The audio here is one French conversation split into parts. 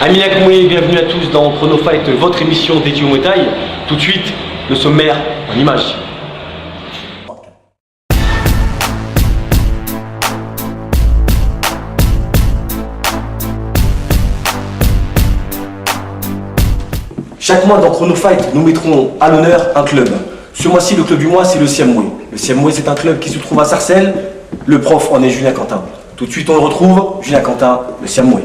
Amis Nakamoué, bienvenue à tous dans Chrono Fight, votre émission dédiée au Muay Thai. Tout de suite, le sommaire en images. Chaque mois dans Chrono Fight, nous mettrons à l'honneur un club. Ce mois-ci, le club du mois, c'est le Siam Moué. Le Siam Moué, c'est un club qui se trouve à Sarcelles. Le prof en est Julien Quentin. Tout de suite, on le retrouve, Julien Quentin, le Siam Moué.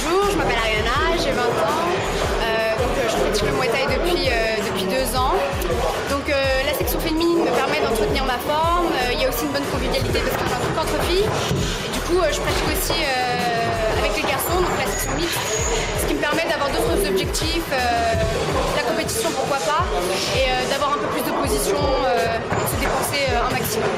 Bonjour, je m'appelle Ariana, j'ai 20 ans, je pratique le Muay Thai depuis 2 ans. Donc la section féminine me permet d'entretenir ma forme, il y a aussi une bonne convivialité parce qu'on est entre filles. Et du coup je pratique aussi avec les garçons, donc la section mixte, ce qui me permet d'avoir d'autres objectifs, la compétition pourquoi pas, et d'avoir un peu plus de position et de se dépenser un maximum.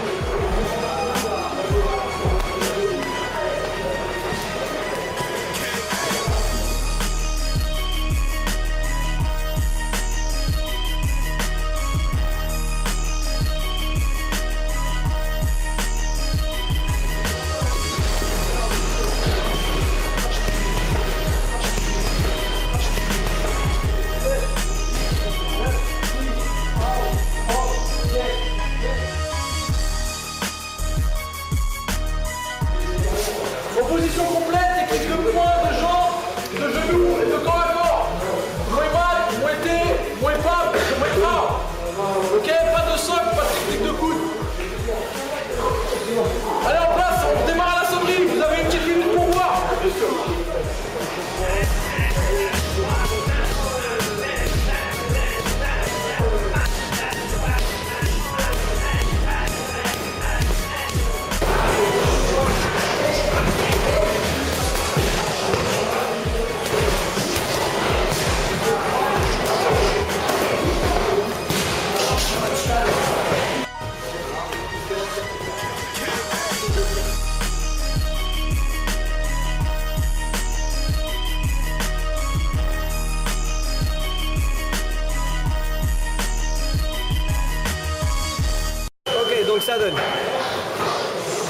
Position complète, technique de poing, de jambes, de genoux et de corps à corps. Mouais mal, mouais thé, mouais pas, mouais pas. Ok, pas de socle, pas de technique de coude. Allez en place, on démarre à la sonnerie, vous avez une petite minute pour voir. Donc ça donne.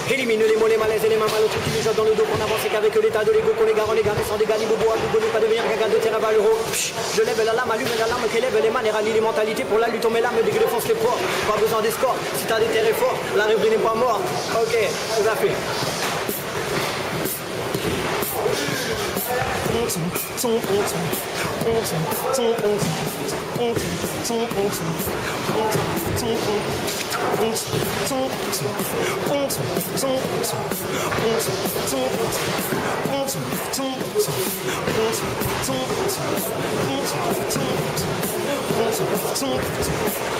Élimine les mollets, malaises et les mains mal au truc qui nous jette dans le dos pour n'avancer qu'avec l'état de l'ego qu'on les garde, on les garde sans dégâts, ni bobo, ne pas devenir gaga de terrain vers l'euro. Je lève la lame, allume la lame, qui lève les mains et rallie les mentalités pour la lutte, on met l'arme, dès que défonce les ports. Pas besoin des scores, si t'as des terrains forts, la rêverie n'est pas morte. Ok, tout à fait.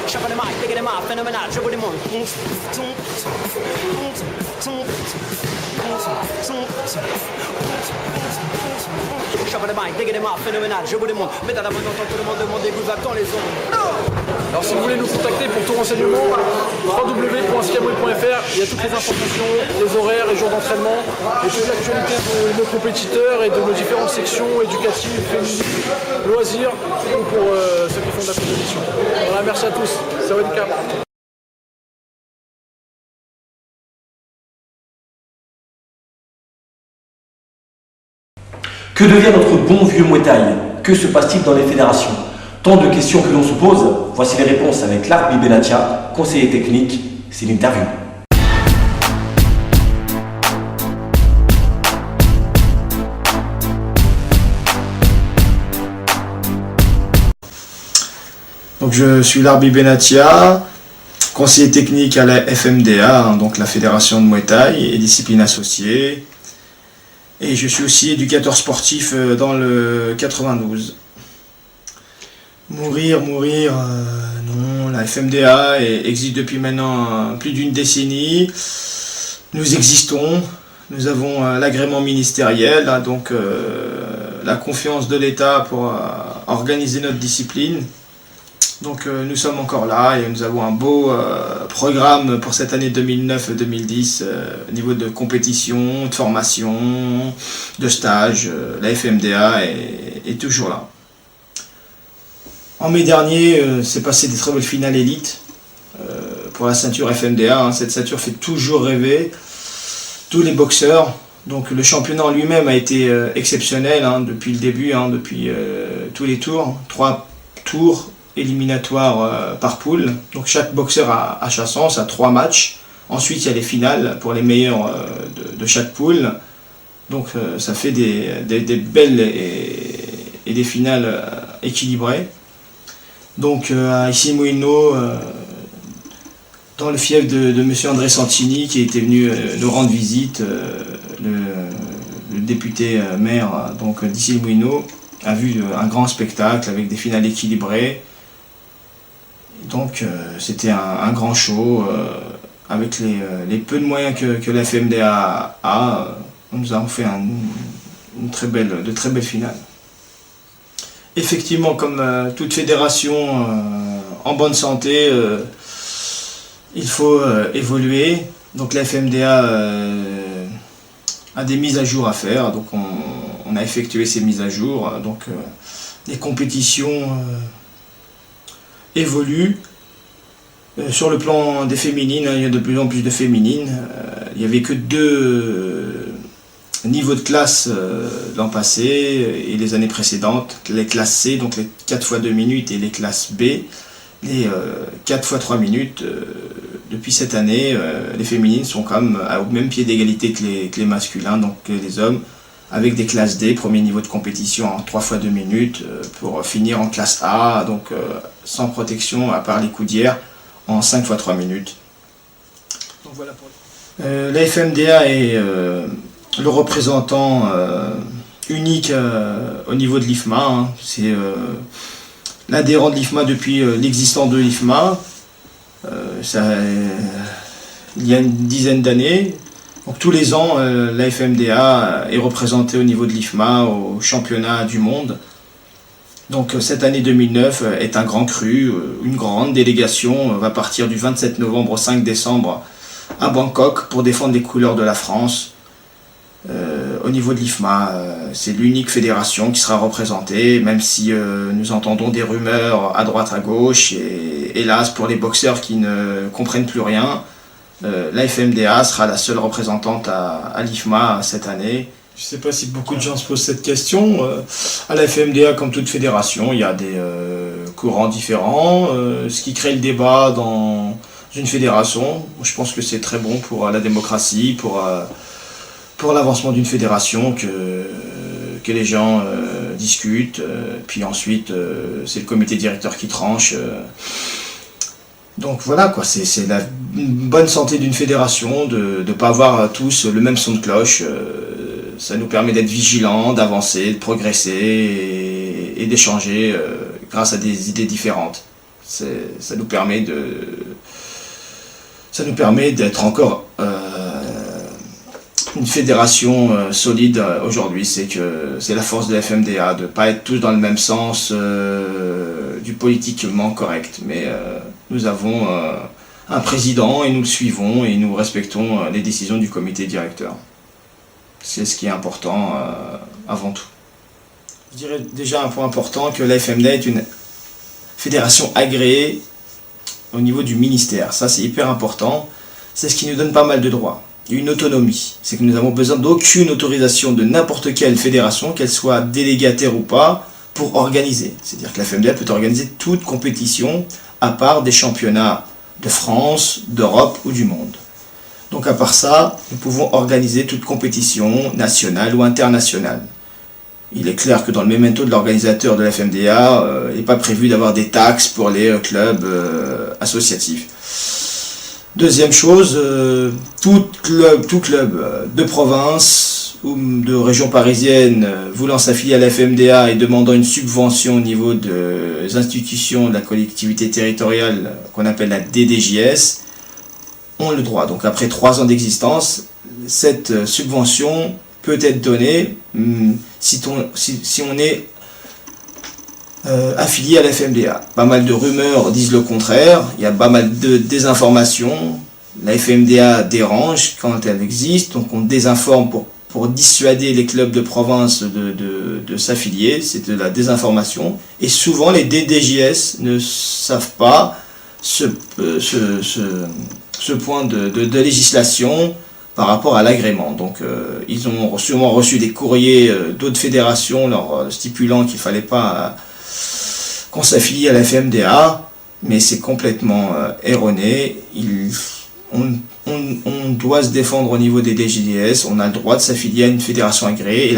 Shuffle them out, pick them up, phénoménal, je vous demande. Shuffle them out, pick them up, phénoménal, je vous demande. Mettez à la bonne entente, tout le monde demande des goûts vacants les ondes. Alors si vous voulez nous contacter pour tout renseignement, www.siamoué.fr, il y a toutes les informations, les horaires, les jours d'entraînement et toute l'actualité de nos compétiteurs et de nos différentes sections éducatives, féminines, loisirs ou pour ceux qui font de la compétition. Voilà, merci à tous, Sawadika. Que devient notre bon vieux Muay Thai? Que se passe-t-il dans les fédérations? Tant de questions que l'on se pose, voici les réponses avec Larbi Benatia, conseiller technique, c'est l'interview. Donc je suis Larbi Benatia, conseiller technique à la FMDA, hein, donc la Fédération de Muay Thai et disciplines associées. Et je suis aussi éducateur sportif dans le 92. Mourir, non, la FMDA existe depuis maintenant plus d'une décennie. Nous existons, nous avons l'agrément ministériel, hein, donc la confiance de l'État pour organiser notre discipline. Donc nous sommes encore là et nous avons un beau programme pour cette année 2009-2010 au niveau de compétition, de formation, de stage. La FMDA est toujours là. En mai dernier, s'est passé des très belles finales élites pour la ceinture FMDA. Hein. Cette ceinture fait toujours rêver tous les boxeurs. Donc le championnat en lui-même a été exceptionnel hein, depuis le début, hein, depuis tous les tours. 3 tours éliminatoires par poule. Donc chaque boxeur a sa chance, à 3 matchs. Ensuite, il y a les finales pour les meilleurs de chaque poule. Donc ça fait des belles et des finales équilibrées. Donc à Issy-les-Moulineaux, dans le fief de M. André Santini, qui était venu nous rendre visite, le député maire donc d'Issy-les-Moulineaux a vu un grand spectacle avec des finales équilibrées. Donc c'était un grand show avec les peu de moyens que la FMDA a. Nous avons fait de très belles finales. Effectivement, comme toute fédération en bonne santé, il faut évoluer. Donc la FMDA a des mises à jour à faire. Donc on a effectué ces mises à jour. Donc les compétitions évoluent. Sur le plan des féminines, il y a de plus en plus de féminines. Il n'y avait que 2 niveaux de classe l'an passé et les années précédentes. Les classes C, donc les 4 fois 2 minutes, et les classes B, les 4 fois 3 minutes. Depuis cette année, les féminines sont quand même au même pied d'égalité que les masculins, donc que les hommes, avec des classes D, premier niveau de compétition en 3 fois 2 minutes, pour finir en classe A, donc sans protection à part les coudières, en 5 fois 3 minutes. Donc voilà pour la FMDA est le représentant unique au niveau de l'IFMA. Hein. C'est l'adhérent de l'IFMA depuis l'existence de l'IFMA. Il y a une dizaine d'années. Donc tous les ans, la FMDA est représentée au niveau de l'IFMA au championnat du monde. Donc cette année 2009 est un grand cru. Une grande délégation va partir du 27 novembre au 5 décembre à Bangkok pour défendre les couleurs de la France. Au niveau de l'IFMA, c'est l'unique fédération qui sera représentée, même si nous entendons des rumeurs à droite à gauche, et hélas pour les boxeurs qui ne comprennent plus rien, la FMDA sera la seule représentante à l'IFMA cette année. Je ne sais pas si beaucoup de gens se posent cette question. À la FMDA, comme toute fédération, il y a des courants différents, ce qui crée le débat dans une fédération. Je pense que c'est très bon pour la démocratie, pour l'avancement d'une fédération, que les gens discutent, puis ensuite c'est le comité directeur qui tranche. Donc voilà, quoi, c'est la bonne santé d'une fédération de ne pas avoir tous le même son de cloche. Ça nous permet d'être vigilants, d'avancer, de progresser et d'échanger grâce à des idées différentes. Ça nous permet d'être encore une fédération solide aujourd'hui. C'est la force de la FMDA, de ne pas être tous dans le même sens du politiquement correct. Mais nous avons un président et nous le suivons et nous respectons les décisions du comité directeur. C'est ce qui est important avant tout. Je dirais déjà un point important, que la FMDA est une fédération agréée au niveau du ministère. Ça, c'est hyper important. C'est ce qui nous donne pas mal de droits. Une autonomie. C'est que nous n'avons besoin d'aucune autorisation de n'importe quelle fédération, qu'elle soit délégataire ou pas, pour organiser. C'est-à-dire que la FMDA peut organiser toute compétition à part des championnats de France, d'Europe ou du monde. Donc à part ça, nous pouvons organiser toute compétition nationale ou internationale. Il est clair que dans le memento de l'organisateur de la FMDA, il n'est pas prévu d'avoir des taxes pour les clubs associatifs. Deuxième chose, tout club de province ou de région parisienne voulant s'affilier à la FMDA et demandant une subvention au niveau des institutions de la collectivité territoriale qu'on appelle la DDJS ont le droit. Donc après 3 ans d'existence, cette subvention peut être donnée si on est affilié à la FMDA. Pas mal de rumeurs disent le contraire, il y a pas mal de désinformation. La FMDA dérange quand elle existe, donc on désinforme pour dissuader les clubs de province de s'affilier, c'est de la désinformation. Et souvent les DDJS ne savent pas ce point de législation par rapport à l'agrément. Donc ils ont sûrement reçu des courriers d'autres fédérations leur stipulant qu'il ne fallait pas qu'on s'affilie à la FMDA, mais c'est complètement erroné. On doit se défendre au niveau des DGDS, on a le droit de s'affilier à une fédération agréée, et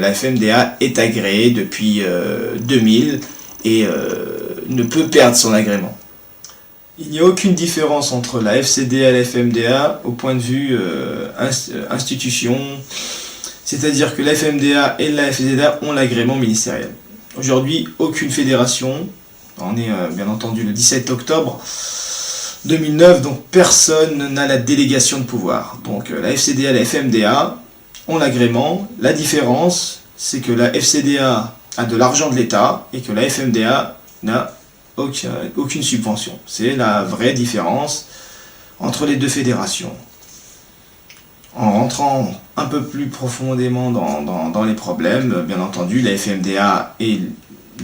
la FMDA est agréée depuis 2000 et ne peut perdre son agrément. Il n'y a aucune différence entre la FCDA et la FMDA au point de vue institution, c'est-à-dire que la FMDA et la FCDA ont l'agrément ministériel. Aujourd'hui, aucune fédération, on est bien entendu le 17 octobre 2009, donc personne n'a la délégation de pouvoir. Donc la FCDA et la FMDA ont l'agrément. La différence, c'est que la FCDA a de l'argent de l'État et que la FMDA n'a aucune subvention. C'est la vraie différence entre les deux fédérations. En rentrant un peu plus profondément dans les problèmes, bien entendu, la FMDA est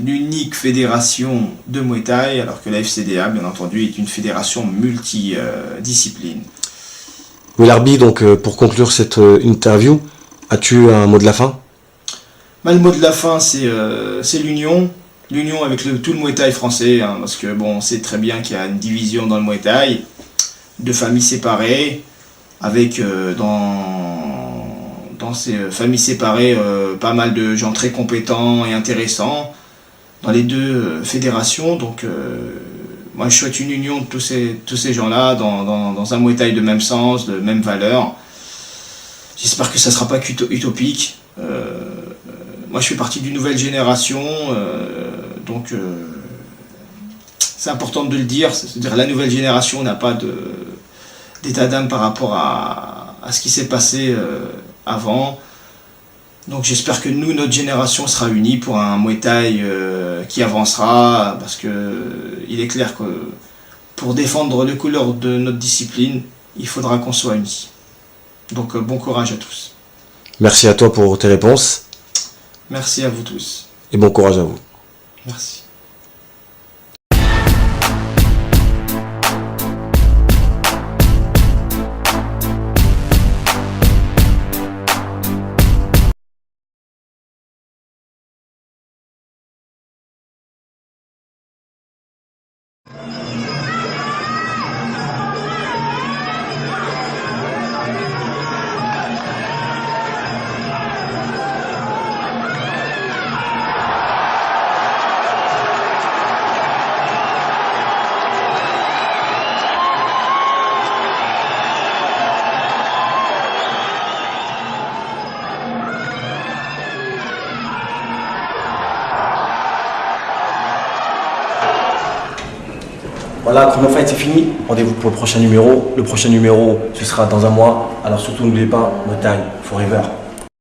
l'unique fédération de Muay Thai, alors que la FCDA, bien entendu, est une fédération multidiscipline. Oui, l'arbitre, donc pour conclure cette interview, as-tu un mot de la fin? Le mot de la fin, c'est l'union. L'union avec tout le Muay Thai français, hein, parce que bon, on sait très bien qu'il y a une division dans le Muay Thai, de familles séparées, avec dans ces familles séparées pas mal de gens très compétents et intéressants dans les deux fédérations. Donc moi je souhaite une union de tous ces gens-là dans un Muay Thai de même sens, de même valeur. J'espère que ça ne sera pas utopique. Moi je fais partie d'une nouvelle génération, donc c'est important de le dire, c'est-à-dire la nouvelle génération n'a pas d'état d'âme par rapport à ce qui s'est passé avant. Donc j'espère que nous, notre génération sera unie pour un Muay Thai qui avancera, parce que il est clair que pour défendre les couleurs de notre discipline, il faudra qu'on soit unis. Donc bon courage à tous. Merci à toi pour tes réponses. Merci à vous tous. Et bon courage à vous. Merci. Voilà, Chrono Fight c'est fini. Rendez-vous pour le prochain numéro. Le prochain numéro, ce sera dans un mois. Alors surtout n'oubliez pas, Muay Thai Forever.